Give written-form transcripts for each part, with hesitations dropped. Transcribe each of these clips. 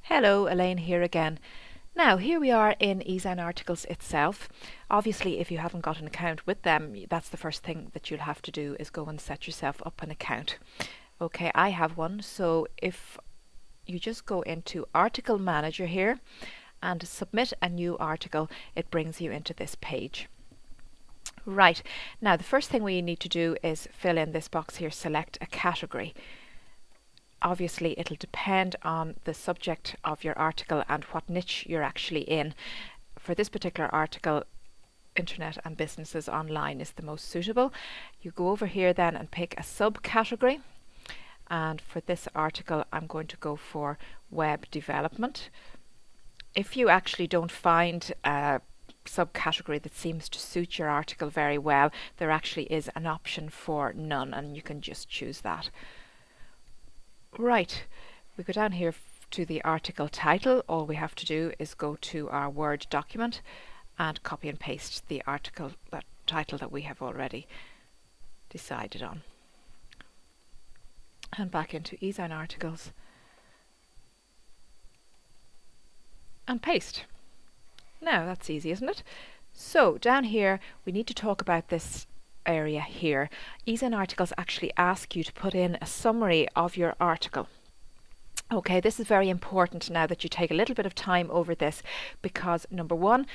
Hello, Elaine here again. Now, here we are in eza2222 itself. Obviously, if you haven't got an account with them, that's the first thing that you'll have to do is go and set yourself up an account. Okay, I have one, so if you just go into Article Manager here and submit a new article, it brings you into this page. Right, now the first thing we need to do is fill in this box here, select a category. Obviously it'll depend on the subject of your article and what niche you're actually in. For this particular article, Internet and Businesses Online is the most suitable. You go over here then and pick a subcategory, and for this article I'm going to go for web development. If you actually don't find a subcategory that seems to suit your article very well, there actually is an option for none, and you can just choose that. Right, we go down here to the article title. All we have to do is go to our Word document and copy and paste the article, that title that we have already decided on. And back into eza2222 and paste. Now that's easy, isn't it? So down here we need to talk about this area here. eza2222 actually ask you to put in a summary of your article. Okay, this is very important now that you take a little bit of time over this, because number one,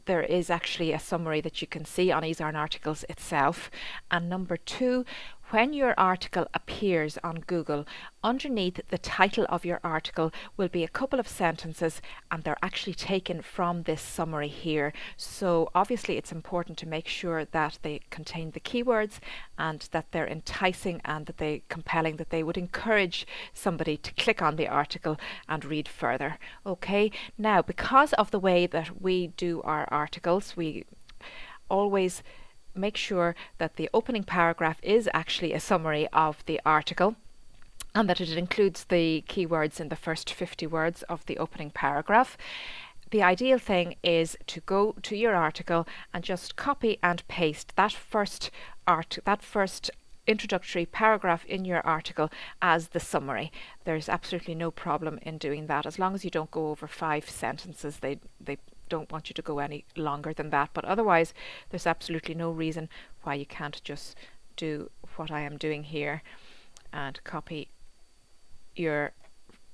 there is actually a summary that you can see on eza2222 itself, and number two, when your article appears on Google, underneath the title of your article will be a couple of sentences, and they're actually taken from this summary here. So obviously it's important to make sure that they contain the keywords and that they're enticing and that they're compelling, that they would encourage somebody to click on the article and read further. Okay, now because of the way that we do our articles, we always make sure that the opening paragraph is actually a summary of the article and that it includes the keywords in the first 50 words of the opening paragraph. The ideal thing is to go to your article and just copy and paste that first introductory paragraph in your article as the summary. There's absolutely no problem in doing that, as long as you don't go over 5 sentences. They don't want you to go any longer than that, but otherwise there's absolutely no reason why you can't just do what I am doing here and copy your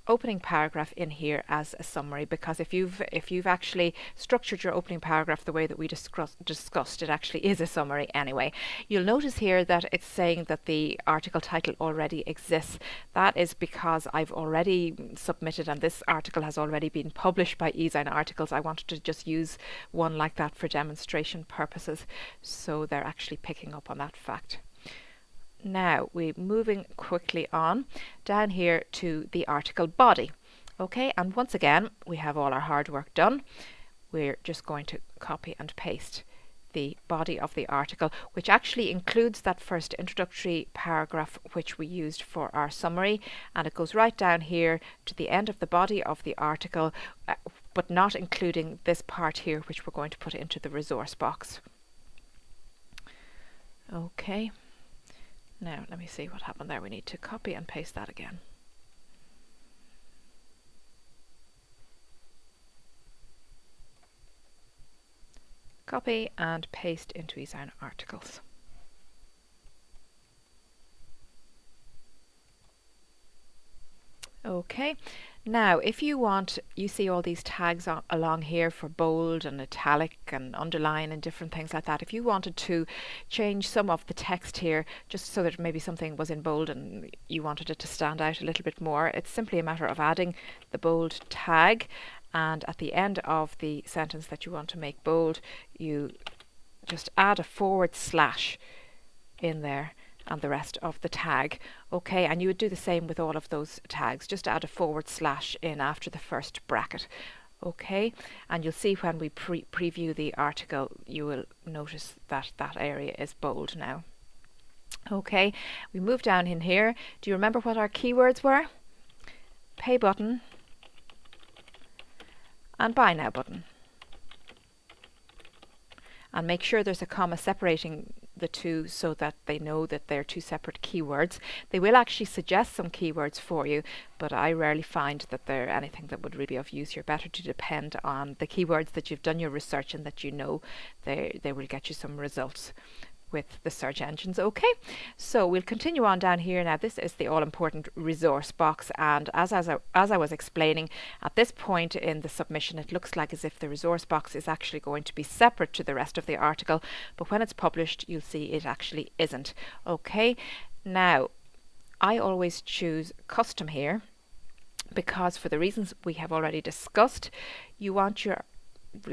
opening paragraph in here as a summary, because if you've actually structured your opening paragraph the way that we discussed, it actually is a summary anyway. You'll notice here that it's saying that the article title already exists. That is because I've already submitted, and this article has already been published by eza2222. I wanted to just use one like that for demonstration purposes, so they're actually picking up on that fact. Now we're moving quickly on down here to the article body. Okay, and once again we have all our hard work done. We're just going to copy and paste the body of the article, which actually includes that first introductory paragraph which we used for our summary, and it goes right down here to the end of the body of the article, but not including this part here which we're going to put into the resource box. Okay. Now let me see what happened there. We need to copy and paste that again. Copy and paste into eza2222. Okay, now if you want, you see all these tags along here for bold and italic and underline and different things like that. If you wanted to change some of the text here, just so that maybe something was in bold and you wanted it to stand out a little bit more, it's simply a matter of adding the bold tag, and at the end of the sentence that you want to make bold, you just add a / in there and the rest of the tag. Okay, and you would do the same with all of those tags. Just add a / in after the first bracket. Okay, and you'll see when we preview the article, you will notice that that area is bold now. Okay, we move down in here. Do you remember what our keywords were? Pay button and buy now button. And make sure there's a comma separating the two so that they know that they're two separate keywords. They will actually suggest some keywords for you, but I rarely find that they're anything that would really be of use. You're better to depend on the keywords that you've done your research and that you know they will get you some results with the search engines. Okay, so we'll continue on down here now. This is the all-important resource box, and as I was explaining, at this point in the submission it looks like as if the resource box is actually going to be separate to the rest of the article, but when it's published you'll see it actually isn't. Okay, now I always choose custom here because, for the reasons we have already discussed, you want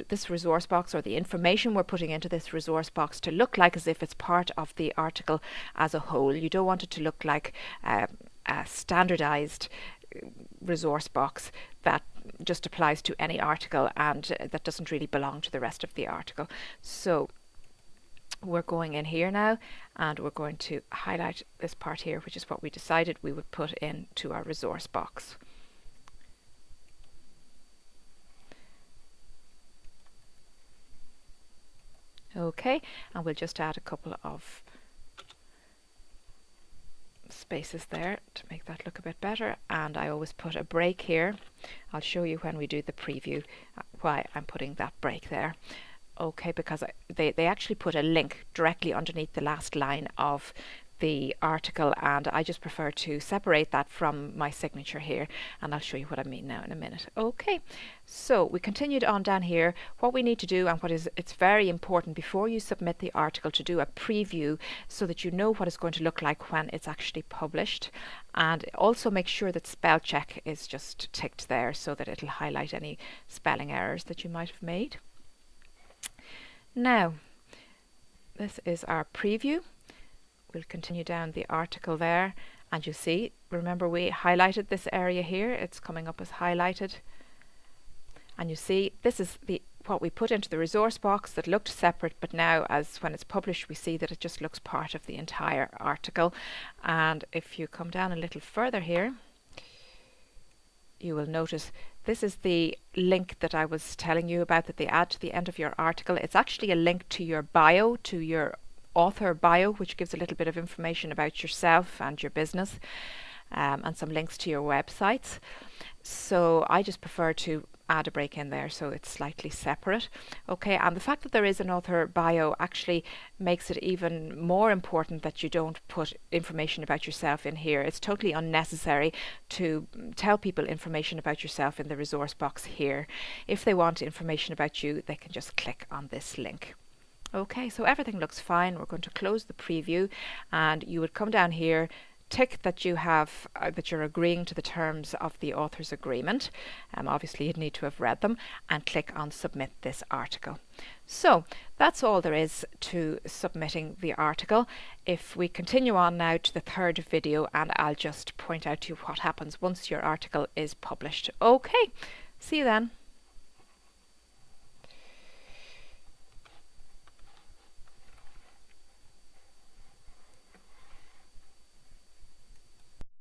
this resource box, or the information we're putting into this resource box, to look like as if it's part of the article as a whole. You don't want it to look like a standardized resource box that just applies to any article and that doesn't really belong to the rest of the article. So we're going in here now and we're going to highlight this part here, which is what we decided we would put into our resource box. Okay, and we'll just add a couple of spaces there to make that look a bit better, and I always put a break here. I'll show you when we do the preview why I'm putting that break there. Okay, because they actually put a link directly underneath the last line of the article, and I just prefer to separate that from my signature here, and I'll show you what I mean now in a minute. Okay, so we continued on down here. What we need to do, and it's very important before you submit the article, to do a preview so that you know what it's going to look like when it's actually published, and also make sure that spell check is just ticked there so that it'll highlight any spelling errors that you might have made. Now, this is our preview. We'll continue down the article there, and you see, remember we highlighted this area here, it's coming up as highlighted, and you see this is what we put into the resource box that looked separate, but now as when it's published we see that it just looks part of the entire article. And if you come down a little further here, you will notice this is the link that I was telling you about that they add to the end of your article. It's actually a link to your bio, to your author bio, which gives a little bit of information about yourself and your business, and some links to your websites. So I just prefer to add a break in there so it's slightly separate. Okay, and the fact that there is an author bio actually makes it even more important that you don't put information about yourself in here. It's totally unnecessary to tell people information about yourself in the resource box here. If they want information about you, they can just click on this link. Okay, so everything looks fine. We're going to close the preview, and you would come down here, tick that you have that you're agreeing to the terms of the author's agreement. Obviously you'd need to have read them, and click on submit this article. So that's all there is to submitting the article. If we continue on now to the third video, and I'll just point out to you what happens once your article is published. Okay, see you then.